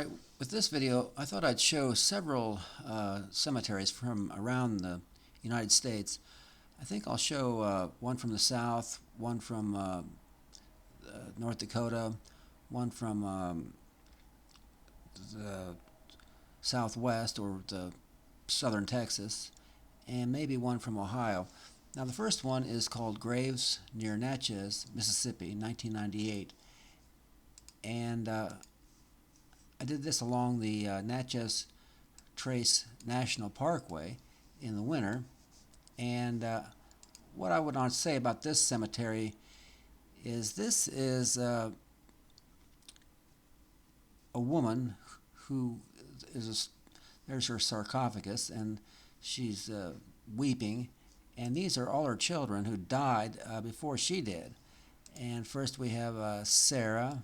Alright, with this video, I thought I'd show several cemeteries from around the United States. I think I'll show one from the South, one from North Dakota, one from the Southwest or the Southern Texas, and maybe one from Ohio. Now the first one is called Graves near Natchez, Mississippi, 1998. And I did this along the Natchez Trace National Parkway in the winter. And what I would want to say about this cemetery is this is a woman who there's her sarcophagus, and she's weeping. And these are all her children who died before she did. And first we have Sarah,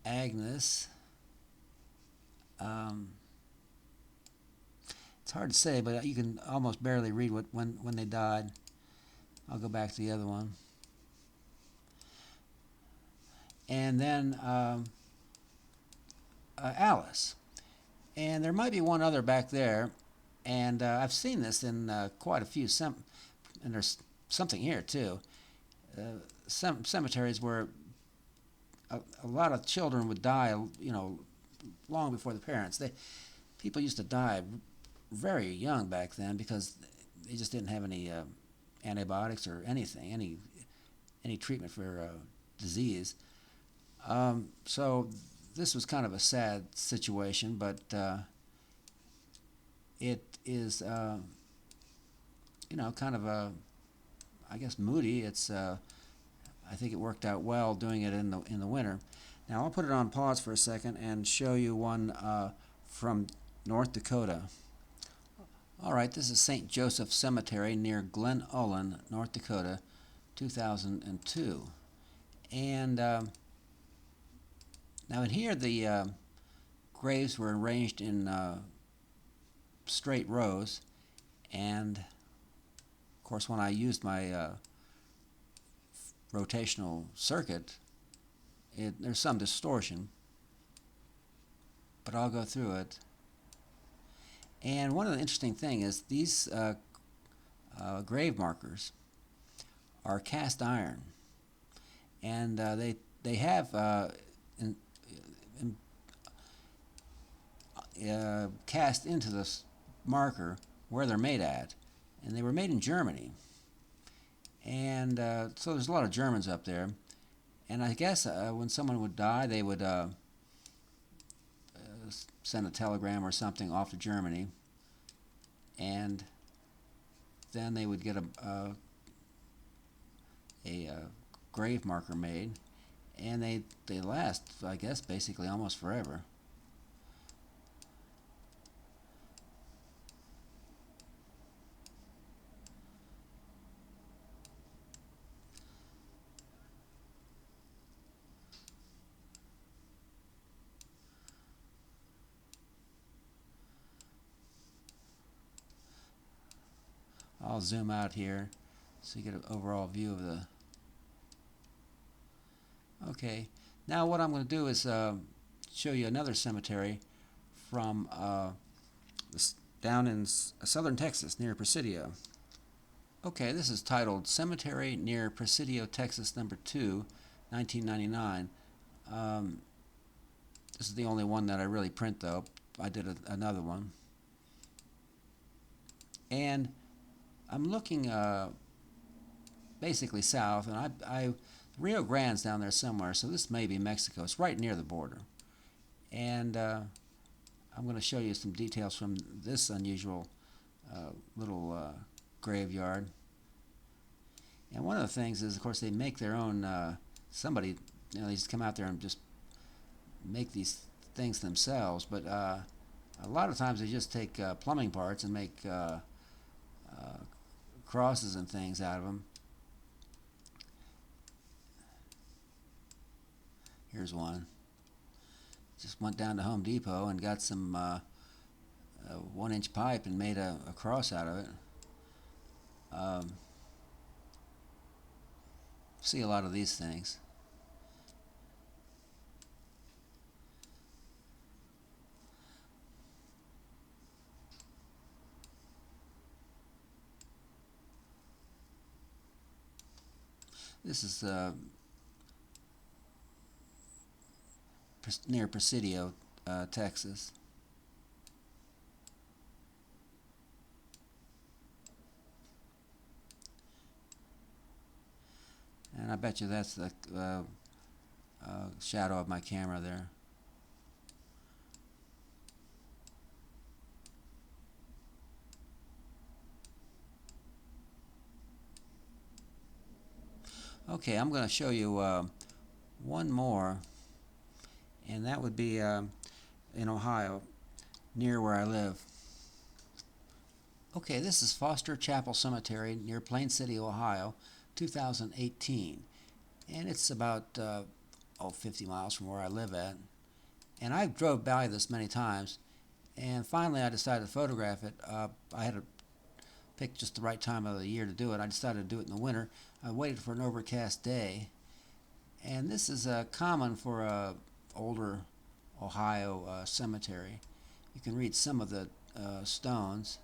Agnes. It's hard to say, but you can almost barely read when they died. I'll go back to the other one. And then Alice. And there might be one other back there. And I've seen this in quite a few, and there's something here too. Some cemeteries where a lot of children would die, long before the parents. People used to die very young back then because they just didn't have any antibiotics or anything, any treatment for disease. So this was kind of a sad situation, but it is, kind of I guess moody. I think it worked out well doing it in the winter. Now I'll put it on pause for a second and show you one from North Dakota. All right, this is St. Joseph Cemetery near Glen Ullin, North Dakota, 2002. And now in here the graves were arranged in straight rows, and of course when I used my rotational circuit, there's some distortion, but I'll go through it. And one of the interesting things is these grave markers are cast iron, and they have cast into this marker where they're made at, and they were made in Germany. And so there's a lot of Germans up there. And I guess when someone would die, they would send a telegram or something off to Germany. And then they would get a grave marker made. And they last, I guess, basically almost forever. I'll zoom out here so you get an overall view of the... Okay, now what I'm going to do is show you another cemetery from down in southern Texas near Presidio. Okay, this is titled Cemetery near Presidio, Texas, number 2, 1999. This is the only one that I really print, though. I did another one. And I'm looking basically south, and Rio Grande's down there somewhere, so this may be Mexico. It's right near the border. And I'm going to show you some details from this unusual little graveyard. And one of the things is, of course, they make their own, they just come out there and just make these things themselves, but a lot of times they just take plumbing parts and make crosses and things out of them. Here's one. Just went down to Home Depot and got some 1-inch pipe and made a cross out of it. See a lot of these things. This is near Presidio, Texas. And I bet you that's the shadow of my camera there. Okay, I'm going to show you one more, and that would be in Ohio, near where I live. Okay, this is Foster Chapel Cemetery near Plain City, Ohio, 2018. And it's about 50 miles from where I live at. And I drove by this many times, and finally I decided to photograph it. I had to pick just the right time of the year to do it. I decided to do it in the winter. I waited for an overcast day, and this is common for a older Ohio cemetery. You can read some of the stones.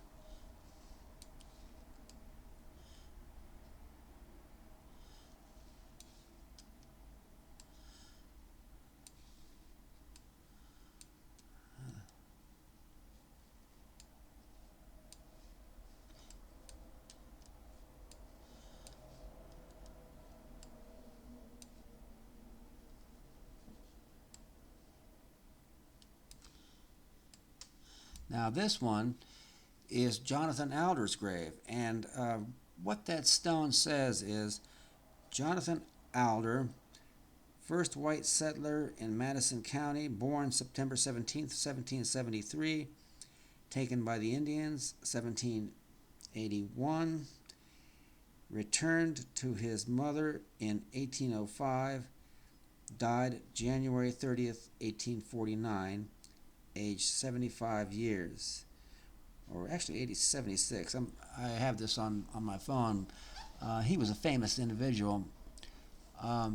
Now this one is Jonathan Alder's grave, and what that stone says is Jonathan Alder, first white settler in Madison County, born September 17th, 1773, taken by the Indians, 1781, returned to his mother in 1805, died January 30th, 1849, aged 75 years, or actually 76. I have this on my phone. He was a famous individual. Now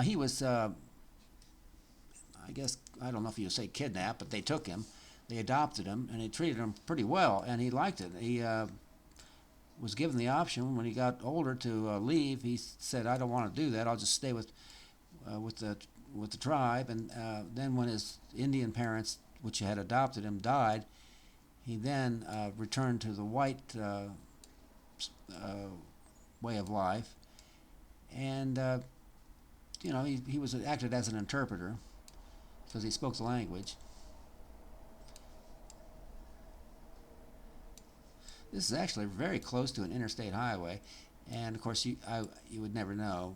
he was, I guess, I don't know if you say kidnapped, but they took him, they adopted him, and they treated him pretty well, and he liked it. He was given the option when he got older to leave. He said, "I don't want to do that. I'll just stay with the tribe." And then when his Indian parents, which had adopted him, died, he then returned to the white way of life, and he was acted as an interpreter because he spoke the language. This is actually very close to an interstate highway, and of course you would never know.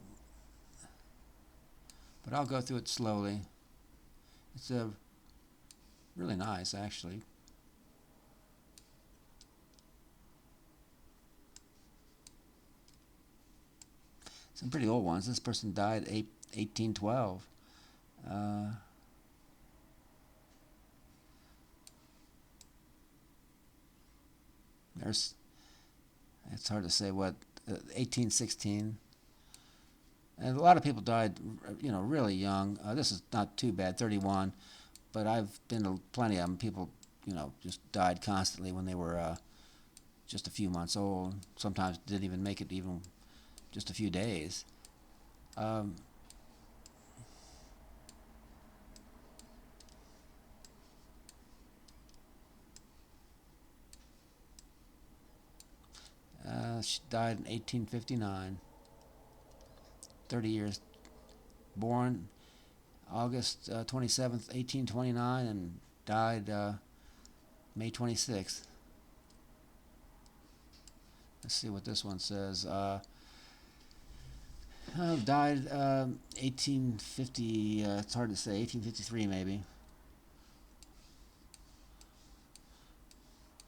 But I'll go through it slowly. It's really nice, actually. Some pretty old ones. This person died 1812. It's hard to say what, 1816. And a lot of people died, really young. This is not too bad, 31. But I've been to plenty of them. People, just died constantly when they were just a few months old. Sometimes didn't even make it even just a few days. She died in 1859. 30 years. Born August 27th, 1829, and died May 26th. Let's see what this one says. Died 1850, it's hard to say, 1853 maybe.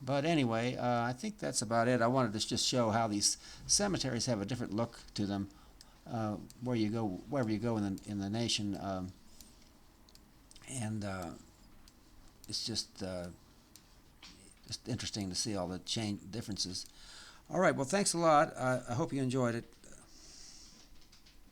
But anyway, I think that's about it. I wanted to just show how these cemeteries have a different look to them wherever you go in the nation, and it's just interesting to see all the differences. All right, well, thanks a lot. I hope you enjoyed it.